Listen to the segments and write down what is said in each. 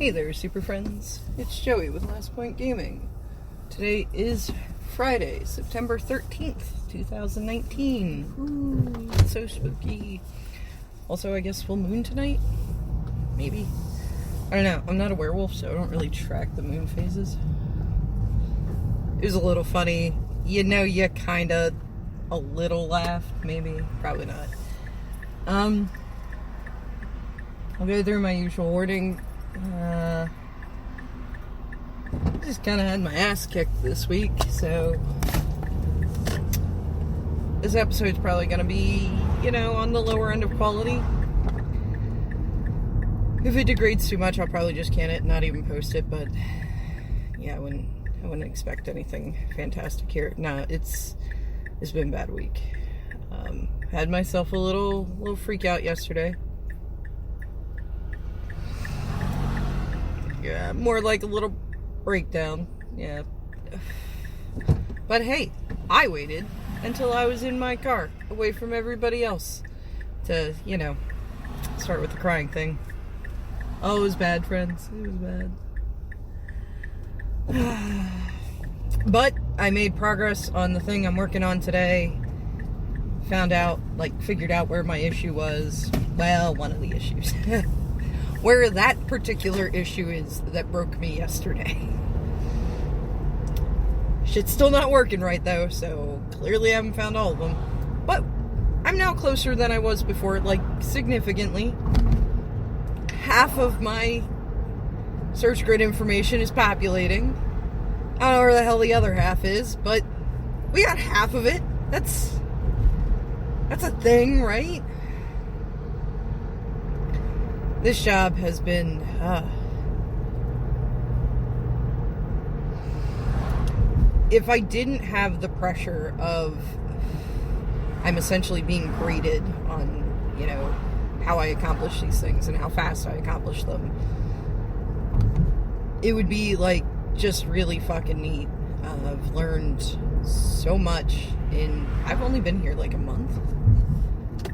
Hey there, super friends. It's Joey with Last Point Gaming. Today is Friday, September 13th, 2019. Ooh, it's so spooky. Also, I guess full moon tonight? Maybe. I don't know. I'm not a werewolf, so I don't really track the moon phases. It was a little funny. You know, you kinda a little laughed, maybe. Probably not. I'll go through my usual wording. Just kind of had my ass kicked this week, so this episode's probably going to be, on the lower end of quality. If it degrades too much, I'll probably just can it and not even post it, but yeah, I wouldn't expect anything fantastic here. No, it's been a bad week. Had myself a little freak out yesterday. Yeah, more like a little breakdown. Yeah. But hey, I waited until I was in my car, away from everybody else, to, start with the crying thing. Oh, it was bad, friends. It was bad. But I made progress on the thing I'm working on today. Figured out where my issue was. Well, one of the issues. Where that particular issue is that broke me yesterday. Shit's still not working right, though, so clearly I haven't found all of them. But I'm now closer than I was before, significantly. Half of my search grid information is populating. I don't know where the hell the other half is, but we got half of it. That's a thing, right? This job has been, if I didn't have the pressure of, I'm essentially being graded on, how I accomplish these things and how fast I accomplish them, it would be, just really fucking neat. I've learned so much I've only been here, a month.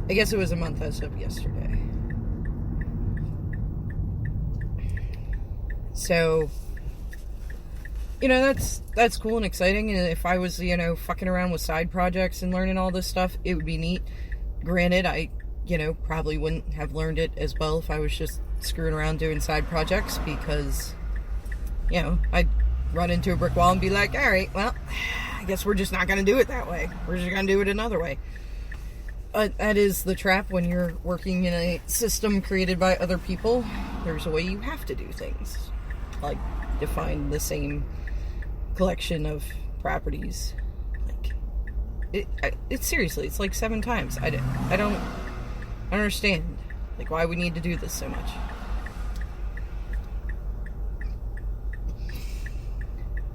I guess it was a month as of yesterday. So, that's cool and exciting, and if I was, fucking around with side projects and learning all this stuff, it would be neat. Granted, I, probably wouldn't have learned it as well if I was just screwing around doing side projects, because, I'd run into a brick wall and be like, alright, well, I guess we're just not going to do it that way. We're just going to do it another way. That is the trap when you're working in a system created by other people. There's a way you have to do things. Define the same collection of properties. It's seriously, it's 7 times. I don't understand, why we need to do this so much.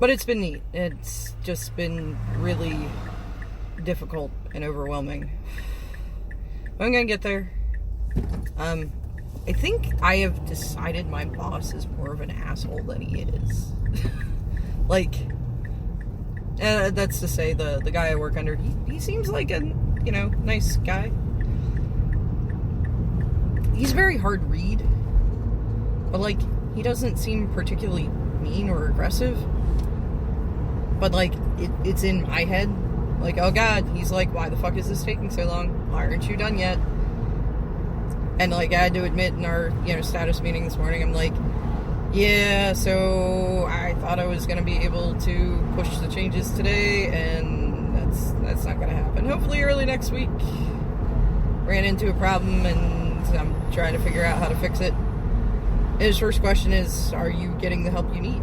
But it's been neat. It's just been really difficult and overwhelming. I'm gonna get there. I think I have decided my boss is more of an asshole than he is. That's to say, the guy I work under, he seems like a, nice guy. He's very hard to read, but, he doesn't seem particularly mean or aggressive. But, it's in my head. Oh god, he's why the fuck is this taking so long? Why aren't you done yet? And, I had to admit in our, status meeting this morning, I'm yeah, so I thought I was going to be able to push the changes today, and that's not going to happen. Hopefully early next week. Ran into a problem, and I'm trying to figure out how to fix it. His first question is, are you getting the help you need?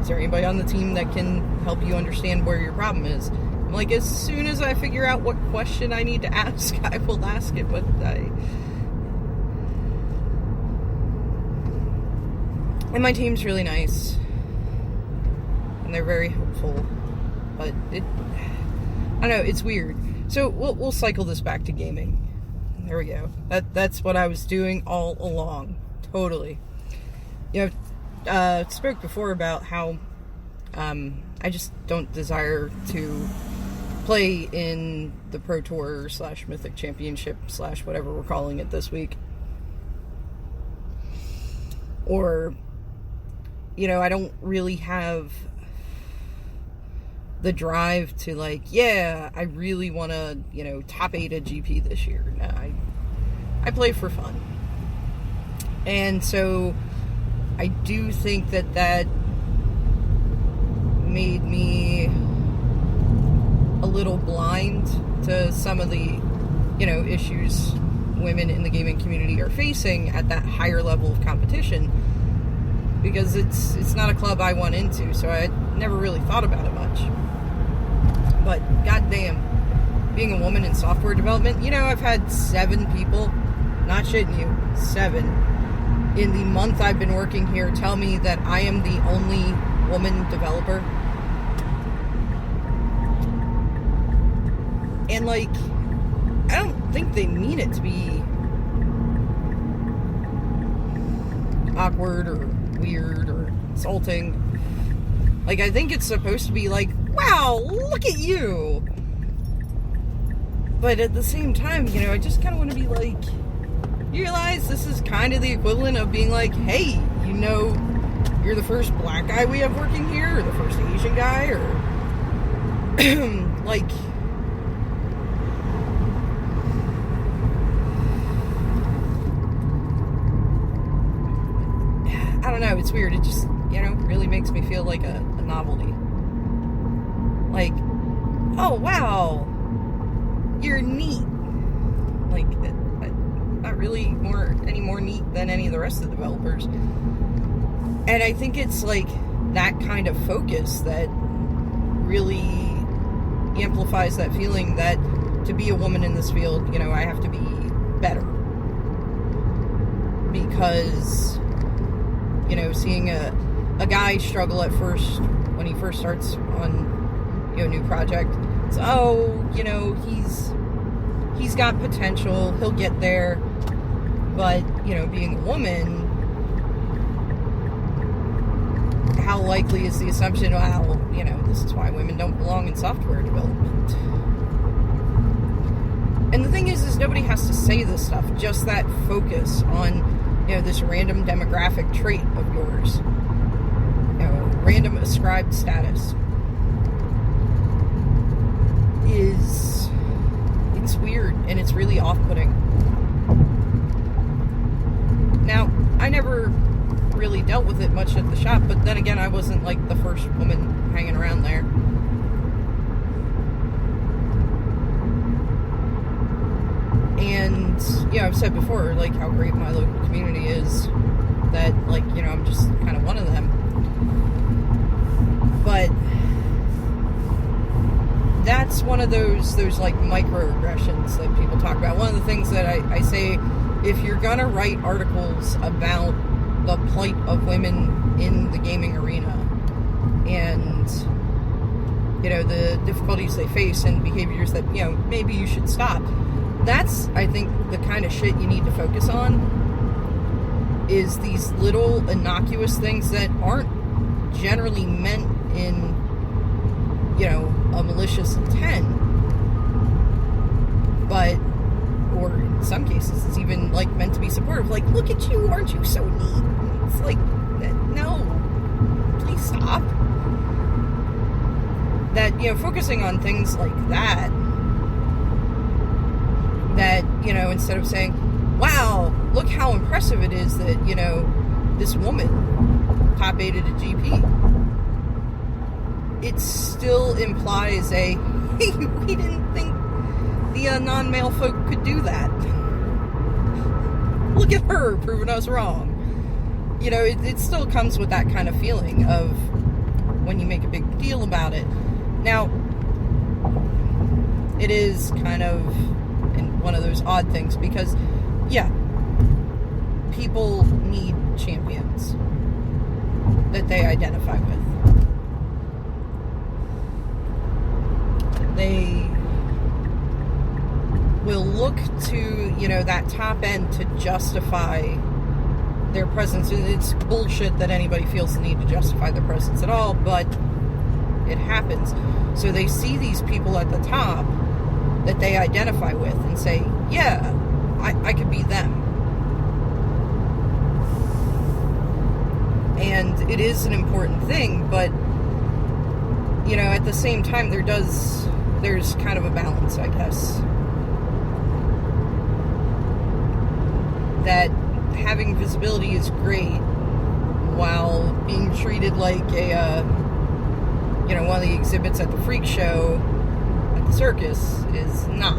Is there anybody on the team that can help you understand where your problem is? I'm as soon as I figure out what question I need to ask, I will ask it, but And my team's really nice. And they're very helpful. But I don't know, it's weird. So we'll cycle this back to gaming. There we go. That's what I was doing all along. Totally. Spoke before about how I just don't desire to play in the Pro Tour / Mythic Championship / whatever we're calling it this week. Or, you know, I don't really have the drive to, like, yeah, I really want to, you know, top 8 at GP this year. No, I play for fun. And so I do think that made me a little blind to some of the, you know, issues women in the gaming community are facing at that higher level of competition, because it's not a club I want into, so I never really thought about it much. But goddamn, being a woman in software development, you know, I've had 7 people, not shitting you, 7, in the month I've been working here tell me that I am the only woman developer. And, like, I don't think they mean it to be awkward or weird or insulting. Like, I think it's supposed to be like, wow, look at you. But at the same time, you know, I just kind of want to be like, you realize this is kind of the equivalent of being like, hey, you know, you're the first black guy we have working here, or the first Asian guy, or like, I don't know, it's weird. It just, you know, really makes me feel like a novelty. Like, oh, wow, you're neat. Like, not really any more neat than any of the rest of the developers. And I think it's like that kind of focus that really amplifies that feeling that to be a woman in this field, you know, I have to be better. Because, you know, seeing a guy struggle at first when he first starts on, you know, a new project, it's, oh, you know, he's got potential, he'll get there. But, you know, being a woman, how likely is the assumption, well, you know, this is why women don't belong in software development. And the thing is nobody has to say this stuff, just that focus on, you know, this random demographic trait of yours. You know, random ascribed status it's weird, and it's really off-putting. Now, I never really dealt with it much at the shop, but then again, I wasn't like the first woman hanging around there. And, you know, I've said before, like, how great my local community is, that, like, you know, I'm just kind of one of them. But that's one of those like microaggressions that people talk about. One of the things that I say, if you're gonna write articles about the plight of women in the gaming arena and, you know, the difficulties they face and behaviors that, you know, maybe you should stop, that's, I think, the kind of shit you need to focus on, is these little innocuous things that aren't generally meant in, you know, a malicious intent, but, or in some cases, it's even, like, meant to be supportive. Like, look at you, aren't you so neat? It's like, no, please stop. That, you know, focusing on things like that, you know, instead of saying, wow, look how impressive it is that, you know, this woman top 8 at a GP. It still implies a, hey, we didn't think the non-male folk could do that. Look at her proving us wrong. You know, it still comes with that kind of feeling of when you make a big deal about it. Now, it is kind of one of those odd things because, yeah, people need champions that they identify with. They will look to, you know, that top end to justify their presence. It's bullshit that anybody feels the need to justify their presence at all, but it happens. So they see these people at the top that they identify with and say, yeah, I could be them. it is an important thing, but, you know, at the same time, there's kind of a balance, I guess. That having visibility is great while being treated like one of the exhibits at the freak show at the circus is not.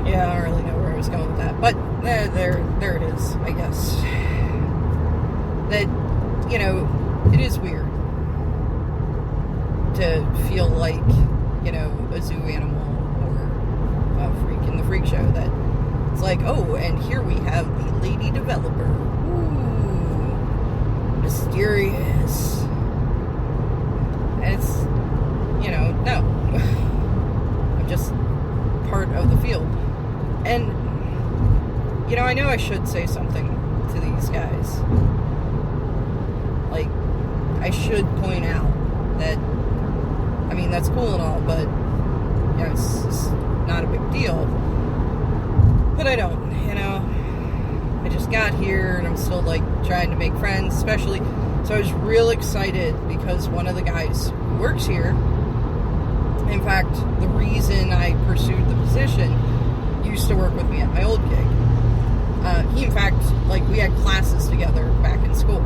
Yeah, I don't really know where I was going with that, but there it is, I guess. That, you know, it is weird to feel like, you know, a zoo animal or a freak in the freak show. That it's like, oh, and here we have the lady developer. Ooh, mysterious. And it's, you know, no. I'm just part of the field. And, you know, I know I should say something to these guys. Like, I should point out that, I mean, that's cool and all, but, you know, it's not a big deal. But I don't, you know. I just got here, and I'm still, like, trying to make friends, especially. So I was real excited because one of the guys who works here, in fact, the reason I pursued the position, used to work with me at my old gig. He, in fact, like, we had classes together back in school.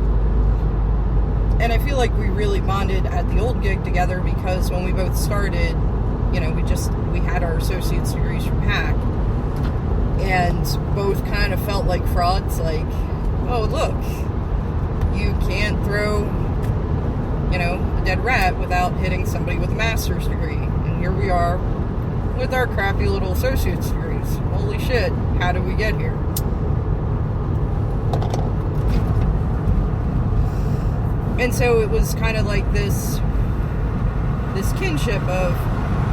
And I feel like we really bonded at the old gig together because when we both started, you know, we had our associate's degrees from Hack, and both kind of felt like frauds, like, oh, look, you can't throw, you know, a dead rat without hitting somebody with a master's degree. And here we are with our crappy little associate's degrees. Holy shit, how did we get here? And so it was kind of like this kinship of,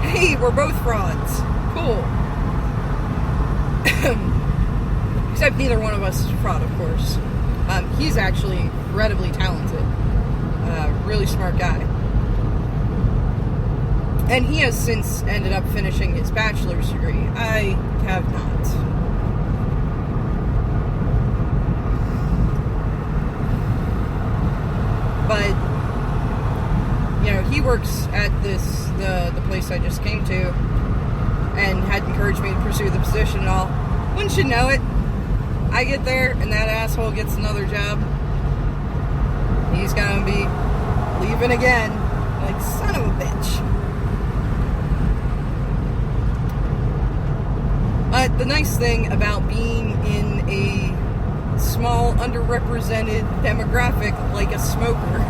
hey, we're both frauds. Cool. Except neither one of us is a fraud, of course. He's actually incredibly talented. Really smart guy. And he has since ended up finishing his bachelor's degree. I have not. But, you know, he works at the place I just came to, and had encouraged me to pursue the position and all. Wouldn't you know it, I get there, and that asshole gets another job. He's gonna be leaving again. Like, son of a bitch. But the nice thing about being in a small, underrepresented demographic like a smoker.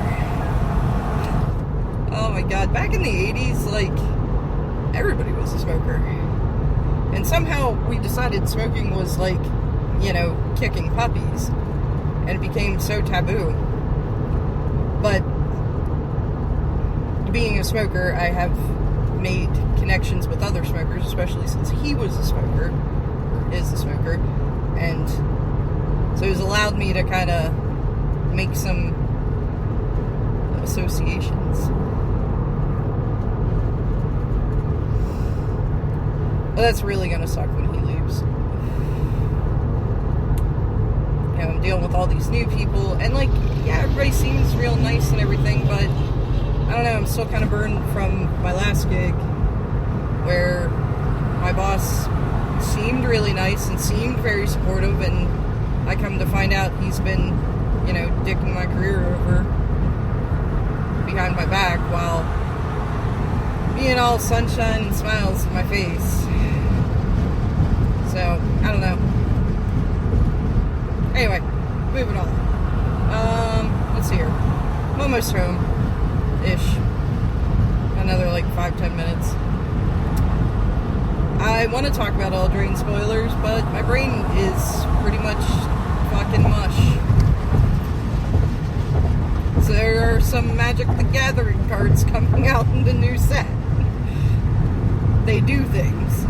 Oh my god, back in the 80s, like, everybody was a smoker. And somehow we decided smoking was like, you know, kicking puppies. And it became so taboo. But being a smoker, I have made connections with other smokers, especially since he was a smoker, or is a smoker. And so it has allowed me to kind of make some associations. But that's really going to suck when he leaves. You know, I'm dealing with all these new people, and, like, yeah, everybody seems real nice and everything, but I don't know, I'm still kind of burned from my last gig, where my boss seemed really nice and seemed very supportive, and I come to find out he's been, you know, dicking my career over behind my back while being all sunshine and smiles in my face. So, I don't know. Anyway, moving on. Let's see here. I'm almost home-ish. Another, like, 5-10 minutes. I want to talk about Eldraine spoilers, but my brain is pretty much fucking mush. So there are some Magic the Gathering cards coming out in the new set. They do things.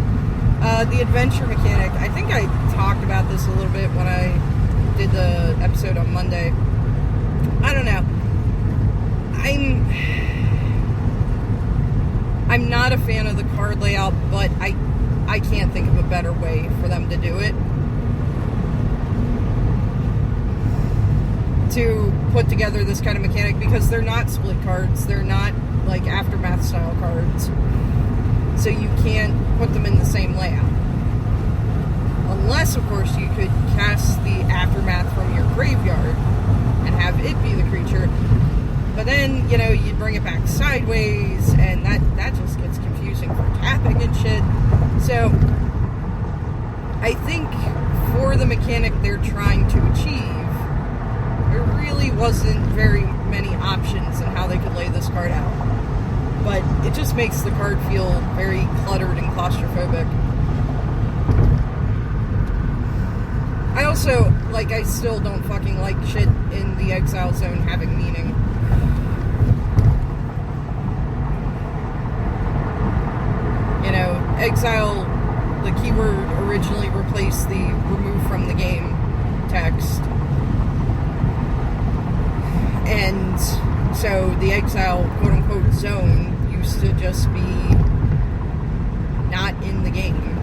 The adventure mechanic, I think I talked about this a little bit when I did the episode on Monday. I don't know. I'm not a fan of the card layout, but I can't think of a better way for them to do it. to put together this kind of mechanic, because they're not split cards. They're not like Aftermath style cards. So you can't put them in the same layout. Unless, of course, you could cast the Aftermath from your graveyard and have it be the creature. But then, you know, you'd bring it back sideways, and that just gets confusing for tapping and shit. So, I think for the mechanic they're trying to achieve, there really wasn't very many options in how they could lay this card out. But it just makes the card feel very cluttered and claustrophobic. I also, like, I still don't fucking like shit in the Exile Zone having meaning. You know, Exile, the keyword originally replaced the remove from the game text. And so the Exile, quote-unquote, zone used to just be not in the game.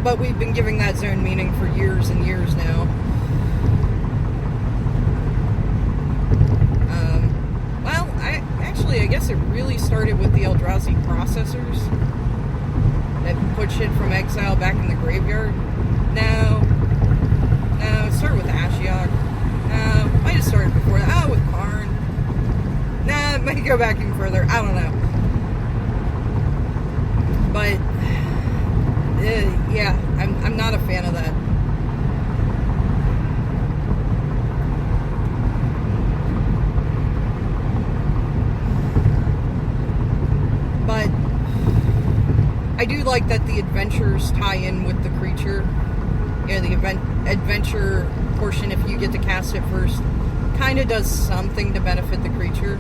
But we've been giving that zone meaning for years and years now. Well, I guess it really started with the Eldrazi processors that put shit from Exile back in the graveyard. No, it started with Ashiok. No, might have started before that. Oh, with Karn. Nah, it might go back even further. I don't know. But, yeah, I'm not a fan of that. But I do like that the adventures tie in with the creature. You know, the adventure portion, if you get to cast it first, kind of does something to benefit the creature.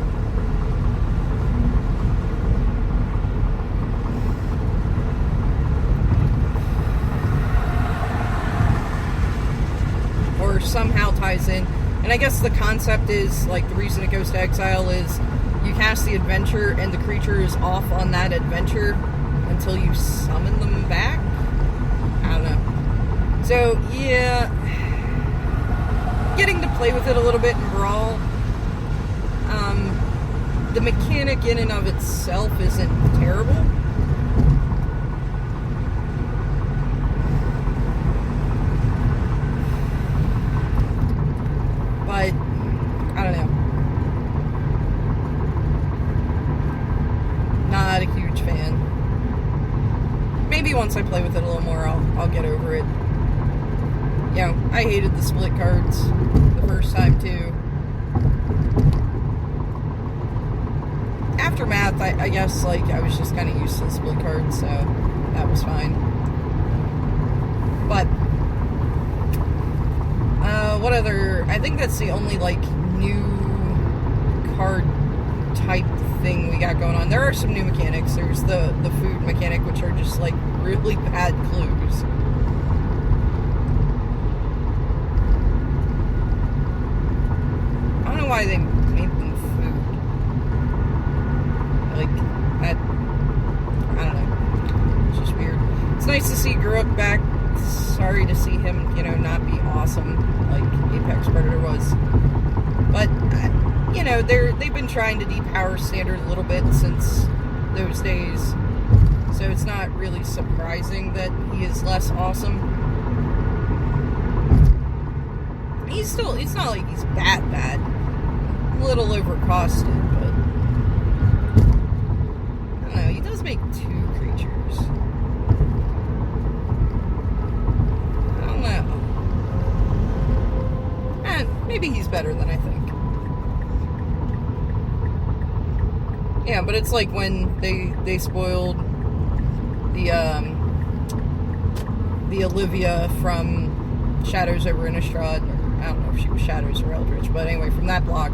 Or somehow ties in. And I guess the concept is, like, the reason it goes to exile is you cast the adventure and the creature is off on that adventure until you summon them back? I don't know. So, yeah, getting to play with it a little bit in Brawl. The mechanic in and of itself isn't terrible. But, I don't know. Not a huge fan. Maybe once I play with it a little more, I'll get over it. You know, I hated the split cards the first time too. Aftermath, I guess, like, I was just kind of used to the split cards, so that was fine. But, what other, I think that's the only, like, new card type thing we got going on. There are some new mechanics. There's the food mechanic, which are just, like, really bad clues. I don't know why they made them food. Like, that, I don't know. It's just weird. It's nice to see Gruk back. Sorry to see him, you know, not be awesome like Apex Predator was. But, you know, they've been trying to depower Standard a little bit since those days. So it's not really surprising that he is less awesome. It's not like he's bad. A little overcosted, but I don't know, he does make 2 creatures. I don't know. Maybe he's better than I think. Yeah, but it's like when they spoiled the Olivia from Shadows over Innistrad. I don't know if she was Shadows or Eldritch, but anyway, from that block.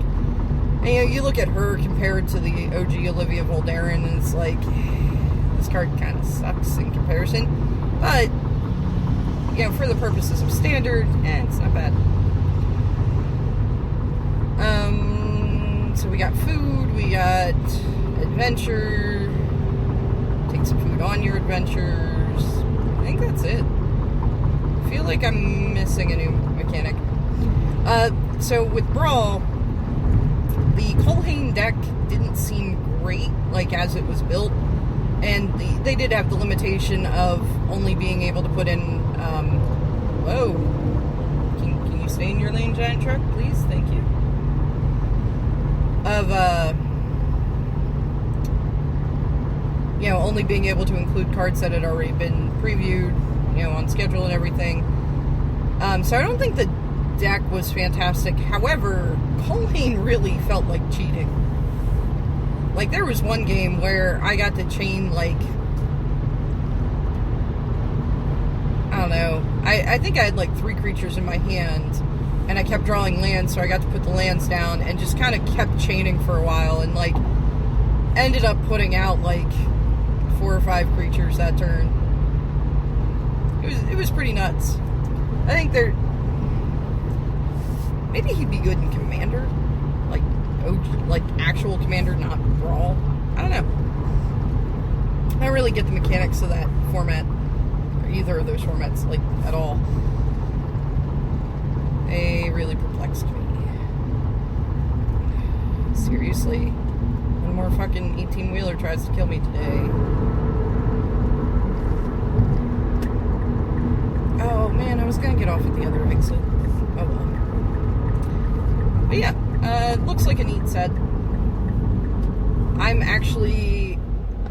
And, you know, you look at her compared to the OG Olivia Voldaren, and it's like, this card kind of sucks in comparison. But, you know, for the purposes of Standard, it's not bad. So we got food, we got adventure, take some food on your adventures. I think that's it. feel like I'm missing a new mechanic. So with Brawl, the Culhane deck didn't seem great, like, as it was built. And they did have the limitation of only being able to put in, whoa. Can you stay in your lane, giant truck, please? Thank you. Of, you know, only being able to include cards that had already been previewed, you know, on schedule and everything. So I don't think the deck was fantastic. However, Culhane really felt like cheating. Like, there was one game where I got to chain, like, I don't know. I think I had, like, 3 creatures in my hand, and I kept drawing lands, so I got to put the lands down, and just kind of kept chaining for a while, and, like, ended up putting out, like, 4 or 5 creatures that turn. It was pretty nuts. I think maybe he'd be good in Commander, like OG, like actual Commander, not Brawl. I don't know. I don't really get the mechanics of that format, or either of those formats, like, at all. They really perplexed me. Seriously, one more fucking 18-wheeler tries to kill me today. Oh man, I was gonna get off at the other exit. Oh well. But yeah, looks like a neat set. I'm actually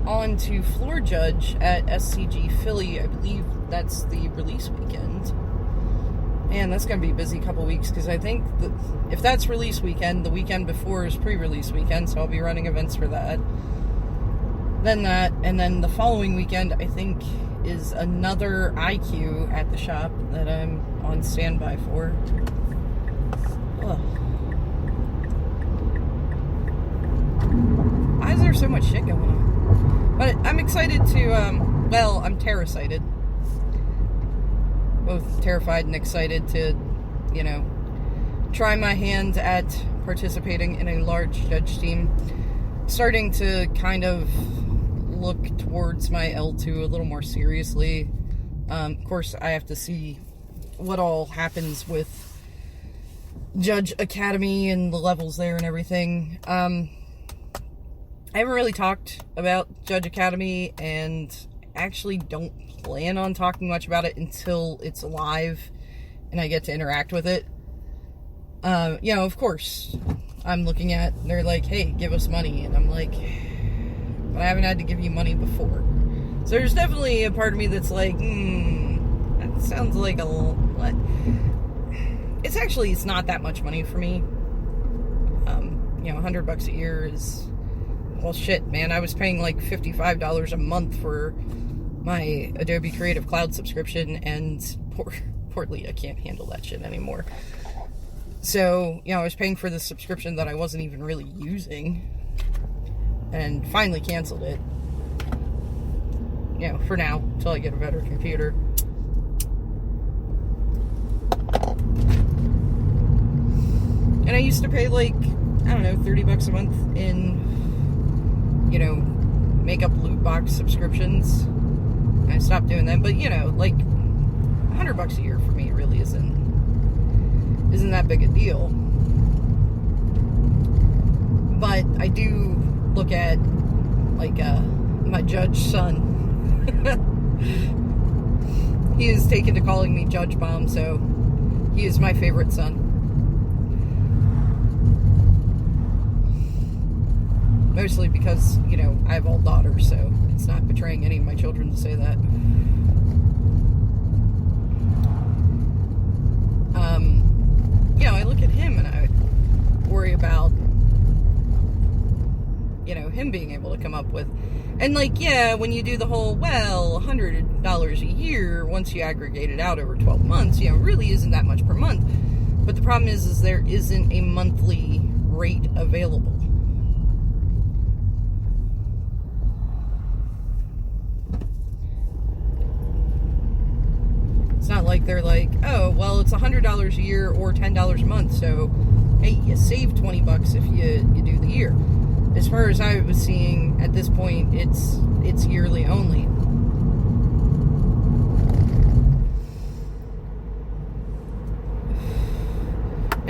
on to Floor Judge at SCG Philly. I believe that's the release weekend. Man, that's going to be a busy couple weeks, because I think if that's release weekend, the weekend before is pre-release weekend, so I'll be running events for that. Then that, and then the following weekend, I think, is another IQ at the shop that I'm on standby for. Ugh. Why is there so much shit going on? But I'm excited to, well, I'm terrified. Both terrified and excited to, you know, try my hand at participating in a large judge team. Starting to kind of look towards my L2 a little more seriously. Of course, I have to see what all happens with Judge Academy and the levels there and everything. I haven't really talked about Judge Academy, and actually don't plan on talking much about it until it's live and I get to interact with it. You know, of course, I'm looking at, they're like, hey, give us money, and I'm like, but I haven't had to give you money before. So there's definitely a part of me that's like, that sounds like a what? It's not that much money for me. You know, $100 a year is, well, shit, man. I was paying like $55 a month for my Adobe Creative Cloud subscription, and poor Leah can't handle that shit anymore. So, you know, I was paying for this subscription that I wasn't even really using, and finally canceled it. You know, for now, until I get a better computer. And I used to pay, like, I don't know, $30 a month in, you know, makeup loot box subscriptions. I stopped doing them, but, you know, like, $100 a year for me really isn't that big a deal. But I do look at, like, my judge son. He is taken to calling me Judge Bomb, so he is my favorite son. Mostly because, you know, I have all daughters, so it's not betraying any of my children to say that. You know, I look at him and I worry about, you know, him being able to come up with, and like, yeah, when you do the whole, well, $100 a year, once you aggregate it out over 12 months, you know, really isn't that much per month. But the problem is there isn't a monthly rate available. It's not like they're like, oh, well, it's $100 a year or $10 a month, so, hey, you save $20 if you do the year. As far as I was seeing at this point, it's yearly only.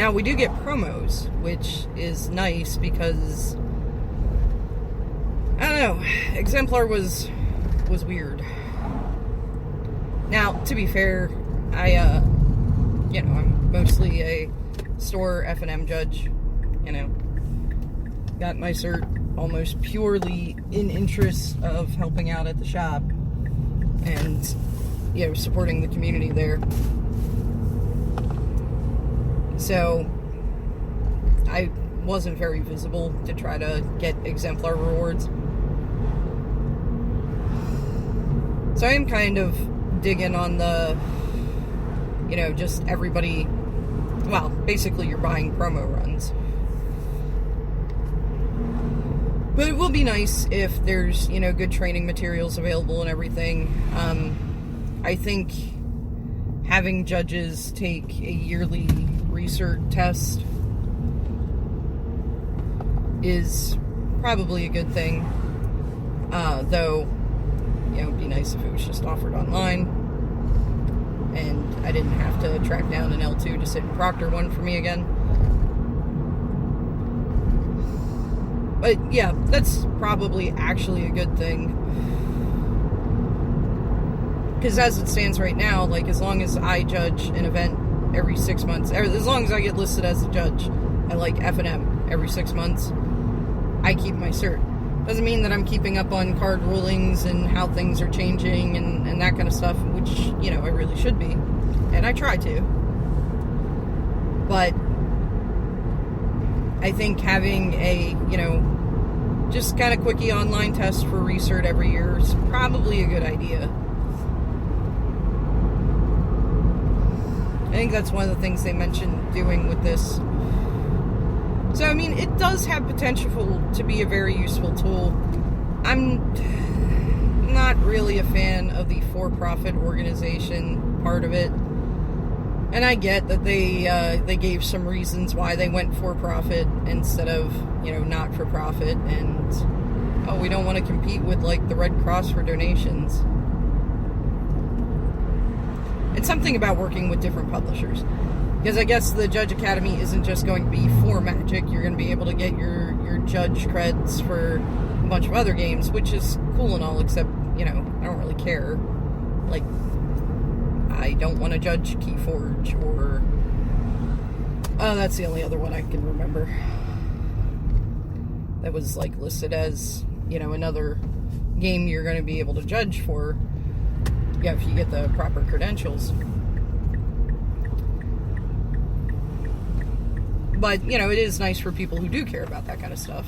Now, we do get promos, which is nice because, I don't know, Exemplar was weird. Now, to be fair, I'm mostly a store F&M judge, got my cert almost purely in interest of helping out at the shop and, supporting the community there. So, I wasn't very visible to try to get Exemplar rewards. So I am kind of digging on the, just everybody, well, basically you're buying promo runs. But it will be nice if there's, good training materials available and everything. I think having judges take a yearly recert test is probably a good thing. Though, it'd be nice if it was just offered online and I didn't have to track down an L2 to sit and proctor one for me again. But yeah, that's probably actually a good thing. Because as it stands right now, as long as I judge an event every 6 months, or as long as I get listed as a judge at F&M every 6 months, I keep my cert. Doesn't mean that I'm keeping up on card rulings and how things are changing and that kind of stuff, which, I really should be. And I try to. But I think having a, just kind of quickie online test for recert every year is probably a good idea. I think that's one of the things they mentioned doing with this. So, it does have potential to be a very useful tool. I'm not really a fan of the for-profit organization part of it. And I get that they gave some reasons why they went for-profit instead of, not-for-profit. And, we don't want to compete with, the Red Cross for donations. It's something about working with different publishers. Because I guess the Judge Academy isn't just going to be for Magic. You're going to be able to get your judge creds for a bunch of other games, which is cool and all, except, I don't really care. I don't want to judge Keyforge or... Oh, that's the only other one I can remember. That was, listed as, another game you're going to be able to judge for. Yeah, if you get the proper credentials. But, it is nice for people who do care about that kind of stuff.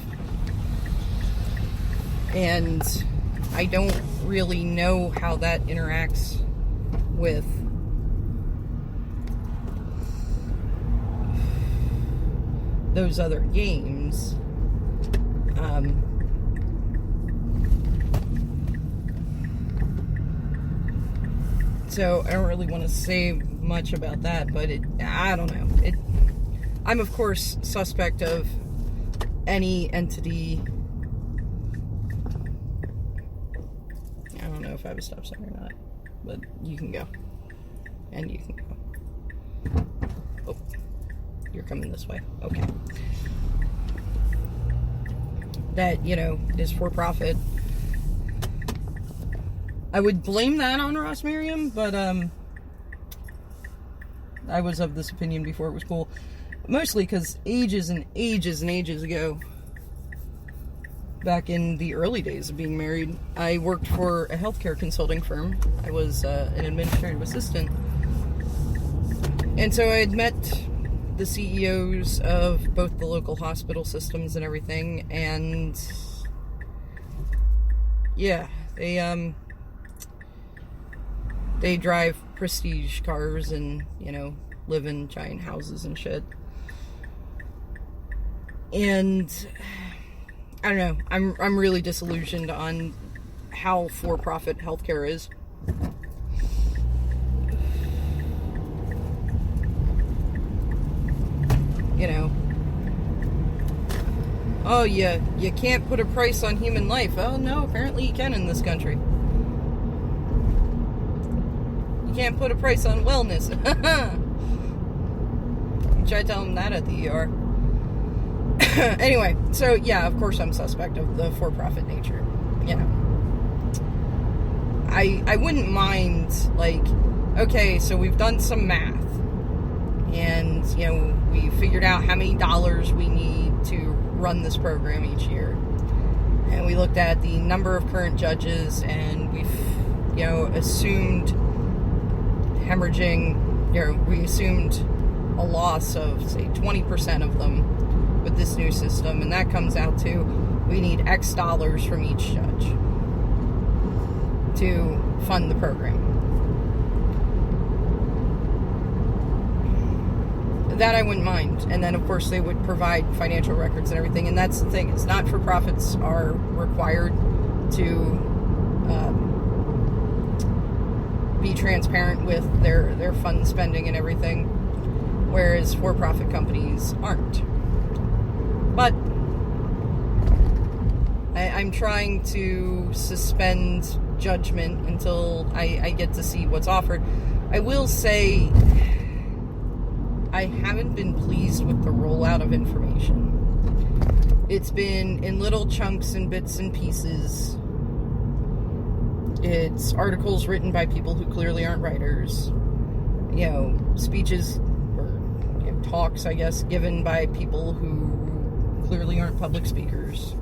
And I don't really know how that interacts with those other games. So I don't really want to say much about that, but I don't know. I'm of course suspect of any entity. I don't know if I have a stop sign or not, but you can go. And you can go. Oh, you're coming this way. Okay. That, is for profit. I would blame that on Ross Merriam, but I was of this opinion before it was cool. Mostly because ages and ages and ages ago, back in the early days of being married, I worked for a healthcare consulting firm. I was an administrative assistant. And so I had met the CEOs of both the local hospital systems and everything, and yeah, they drive prestige cars and, live in giant houses and shit. And I don't know, I'm really disillusioned on how for-profit healthcare is. Oh, yeah, you can't put a price on human life. Oh, no, apparently you can in this country. You can't put a price on wellness. Try telling them that at the ER. Anyway, so yeah, of course I'm suspect of the for-profit nature. You know, I wouldn't mind, like, okay, so we've done some math, and, you know, we figured out how many dollars we need to run this program each year. And we looked at the number of current judges, and we've, you know, assumed hemorrhaging, you know, we assumed a loss of, say, 20% of them with this new system, and that comes out to, we need X dollars from each judge to fund the program. That I wouldn't mind. And then, of course, they would provide financial records and everything. And that's the thing, is not-for-profits are required to be transparent with their fund spending and everything, whereas for-profit companies aren't. But I'm trying to suspend judgment until I get to see what's offered. I will say, I haven't been pleased with the rollout of information. It's been in little chunks and bits and pieces. It's articles written by people who clearly aren't writers. You know, speeches or, you know, talks, I guess, given by people who clearly aren't public speakers.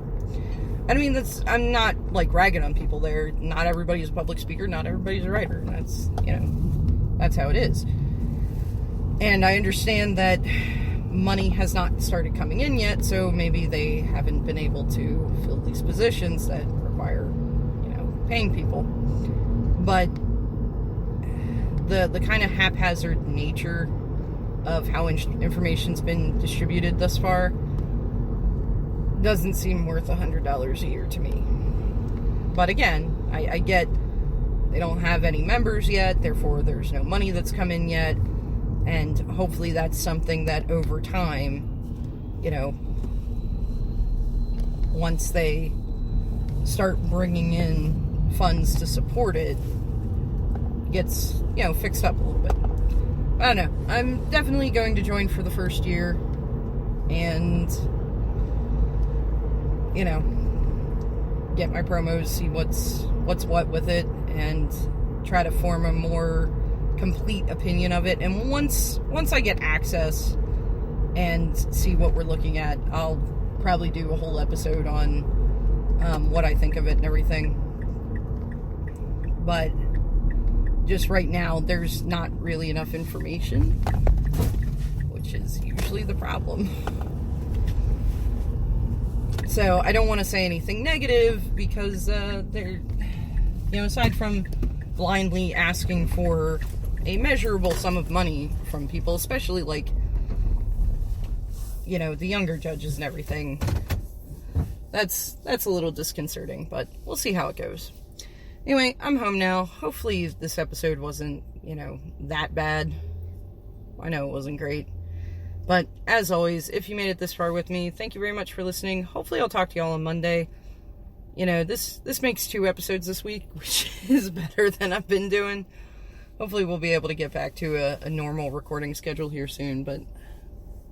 I mean, I'm not, like, ragging on people there. Not everybody's a public speaker, not everybody's a writer. That's, you know, that's how it is. And I understand that money has not started coming in yet, so maybe they haven't been able to fill these positions that require, you know, paying people. But the kind of haphazard nature of how information's been distributed thus far doesn't seem worth $100 a year to me. But again, I get they don't have any members yet, therefore there's no money that's come in yet. And hopefully that's something that over time, you know, once they start bringing in funds to support it, gets, you know, fixed up a little bit. I don't know. I'm definitely going to join for the first year and, you know, get my promos, see what's what with it, and try to form a more complete opinion of it. And once I get access and see what we're looking at, I'll probably do a whole episode on what I think of it and everything. But just right now, there's not really enough information, which is usually the problem. So I don't want to say anything negative, because they're, you know, aside from blindly asking for a measurable sum of money from people, especially, like, you know, the younger judges and everything, that's a little disconcerting, but we'll see how it goes. Anyway, I'm home now. Hopefully this episode wasn't, you know, that bad. I know it wasn't great. But as always, if you made it this far with me, thank you very much for listening. Hopefully I'll talk to y'all on Monday. You know, this makes 2 episodes this week, which is better than I've been doing. Hopefully we'll be able to get back to a normal recording schedule here soon, but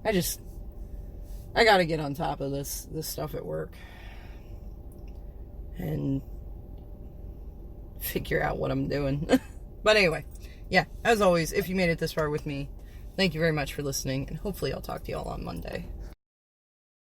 I gotta get on top of this stuff at work and figure out what I'm doing. But anyway, yeah, as always, if you made it this far with me, thank you very much for listening, and hopefully I'll talk to y'all on Monday.